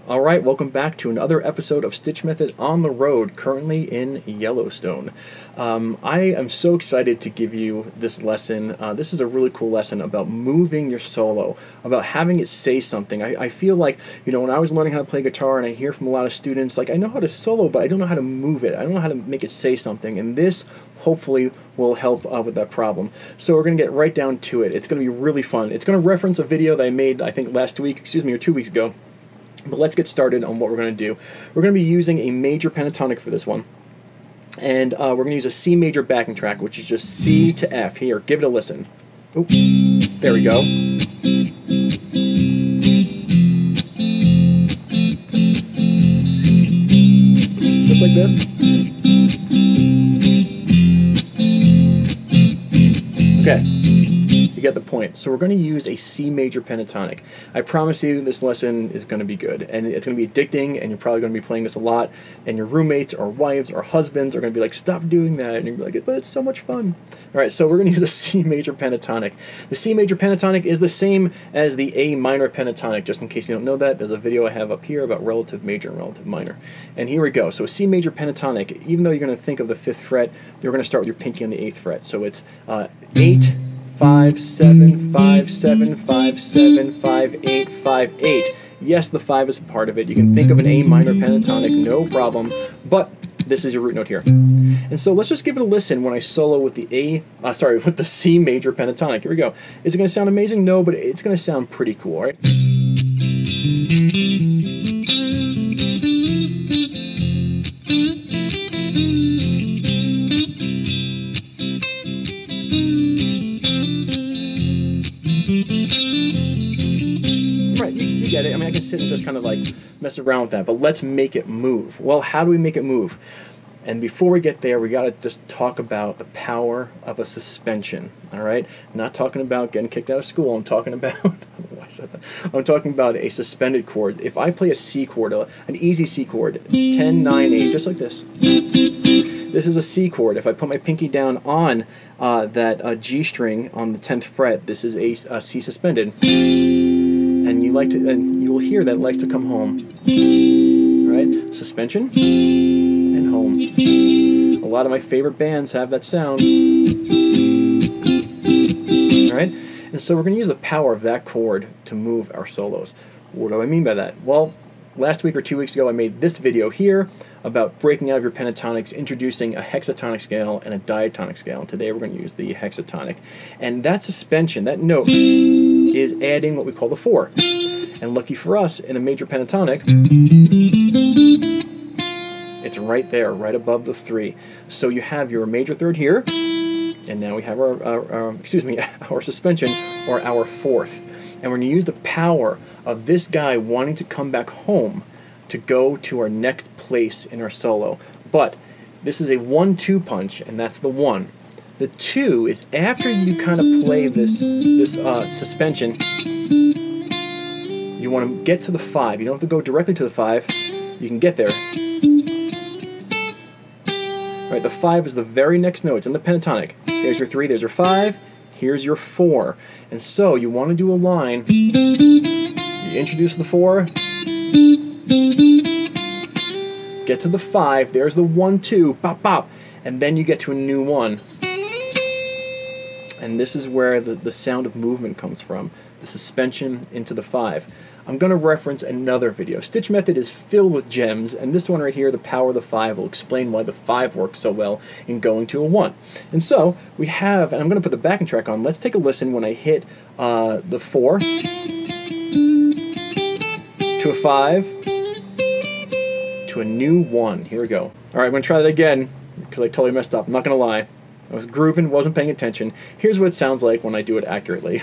Alright, welcome back to another episode of Stitch Method on the Road, currently in Yellowstone. I am so excited to give you this lesson. This is a really cool lesson about moving your solo, about having it say something. I feel like, you know, when I was learning how to play guitar, and I hear from a lot of students, like, I know how to solo, but I don't know how to move it. I don't know how to make it say something, and this hopefully will help with that problem. So we're going to get right down to it. It's going to be really fun. It's going to reference a video that I made, I think, last week, or 2 weeks ago. But let's get started on what we're going to do. We're going to be using a major pentatonic for this one. And we're going to use a C major backing track, which is just C to F. Here, give it a listen. Oop, there we go. Just like this. Okay. You get the point. So we're going to use a C major pentatonic. I promise you this lesson is going to be good, and it's going to be addicting, and you're probably going to be playing this a lot, and your roommates or wives or husbands are going to be like, stop doing that, and you're like, but it's so much fun. Alright, so we're going to use a C major pentatonic. The C major pentatonic is the same as the A minor pentatonic. Just in case you don't know that, there's a video I have up here about relative major and relative minor. And here we go. So a C major pentatonic, even though you're going to think of the 5th fret, you're going to start with your pinky on the 8th fret. So it's 8, 5, 7, 5, 7, 5, 7, 5, 8, 5, 8. Yes, the 5 is a part of it. You can think of an A minor pentatonic, no problem, but this is your root note here. And so let's just give it a listen when I solo with the with the C major pentatonic. Here we go. Is it going to sound amazing? No, but it's going to sound pretty cool, right? Right, you get it. I mean, I can sit and just kind of like mess around with that, but let's make it move. Well, how do we make it move? And before we get there, we got to just talk about the power of a suspension, all right? I'm not talking about getting kicked out of school. I'm talking about, I don't know why I said that. I'm talking about a suspended chord. If I play a C chord, an easy C chord, 10, 9, 8, just like this. This is a C chord. If I put my pinky down on that G string on the 10th fret, this is a C suspended. And you will hear that it likes to come home. All right, suspension and home. A lot of my favorite bands have that sound. All right, and so we're going to use the power of that chord to move our solos. What do I mean by that? Well, last week or 2 weeks ago, I made this video here about breaking out of your pentatonics, introducing a hexatonic scale and a diatonic scale. And today we're going to use the hexatonic. And that suspension, that note, is adding what we call the 4. And lucky for us, in a major pentatonic, it's right there, right above the 3. So you have your major third here, and now we have our suspension, or our 4th. And we're going to use the power of this guy wanting to come back home to go to our next place in our solo. But this is a 1-2 punch, and that's the 1. The 2 is after you kind of play this suspension, you want to get to the 5. You don't have to go directly to the 5. You can get there. Right, the 5 is the very next note. It's in the pentatonic. There's your 3, there's your 5, here's your 4. And so you want to do a line. You introduce the 4, get to the 5, there's the 1, 2, bop, bop, and then you get to a new 1. And this is where the sound of movement comes from, the suspension into the 5. I'm going to reference another video. Stitch Method is filled with gems, and this one right here, the power of the 5, will explain why the 5 works so well in going to a 1. And so we have, and I'm going to put the backing track on. Let's take a listen when I hit the 4 to a 5 to a new 1. Here we go. All right, I'm going to try that again because I totally messed up. I'm not going to lie. I was grooving, wasn't paying attention. Here's what it sounds like when I do it accurately.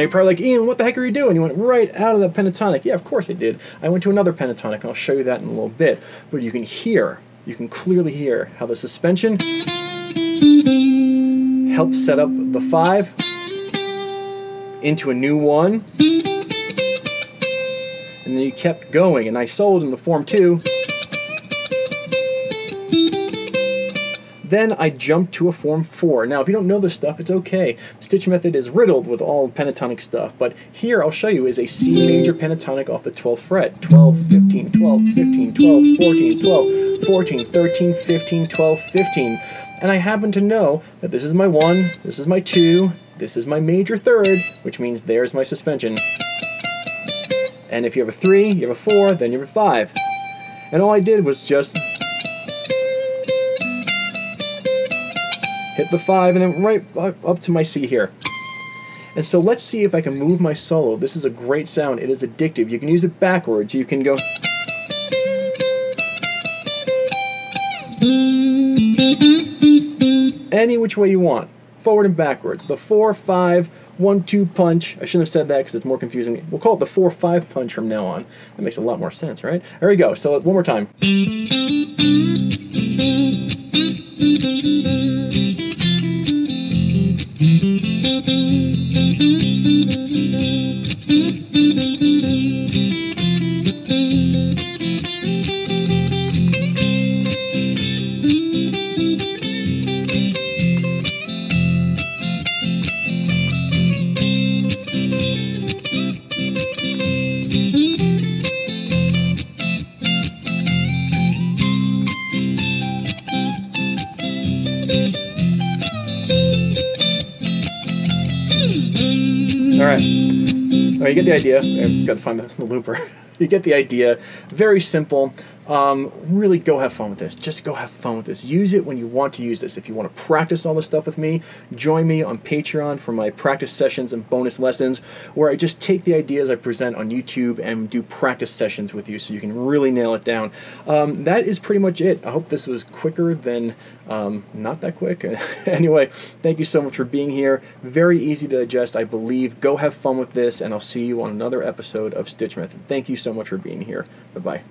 Now you're probably like, Ian, what the heck are you doing? You went right out of the pentatonic. Yeah, of course I did. I went to another pentatonic, and I'll show you that in a little bit. But you can clearly hear how the suspension helps set up the 5 into a new 1. And then you kept going, and I soloed in the form 2. Then I jumped to a form 4. Now, if you don't know this stuff, it's okay. Stitch method is riddled with all pentatonic stuff, but here I'll show you is a C major pentatonic off the 12th fret. 12, 15, 12, 15, 12, 14, 12, 14, 13, 15, 12, 15. And I happen to know that this is my 1, this is my 2, this is my major 3rd, which means there's my suspension. And if you have a 3, you have a 4, then you have a 5. And all I did was just hit the 5 and then right up to my C here. And so let's see if I can move my solo. This is a great sound. It is addictive. You can use it backwards. You can go any which way you want, forward and backwards. The 4, 5, 1, 2 punch. I shouldn't have said that because it's more confusing. We'll call it the 4, 5 punch from now on. That makes a lot more sense, right? There we go. So one more time. Alright, you get the idea. I've just got to find the looper. You get the idea. Very simple. Really go have fun with this. Just go have fun with this. Use it when you want to use this. If you want to practice all this stuff with me, join me on Patreon for my practice sessions and bonus lessons, where I just take the ideas I present on YouTube and do practice sessions with you so you can really nail it down. That is pretty much it. I hope this was quicker than not that quick. Anyway, thank you so much for being here. Very easy to digest, I believe. Go have fun with this, and I'll see you on another episode of Stitch Method. Thank you so much for being here. Bye-bye.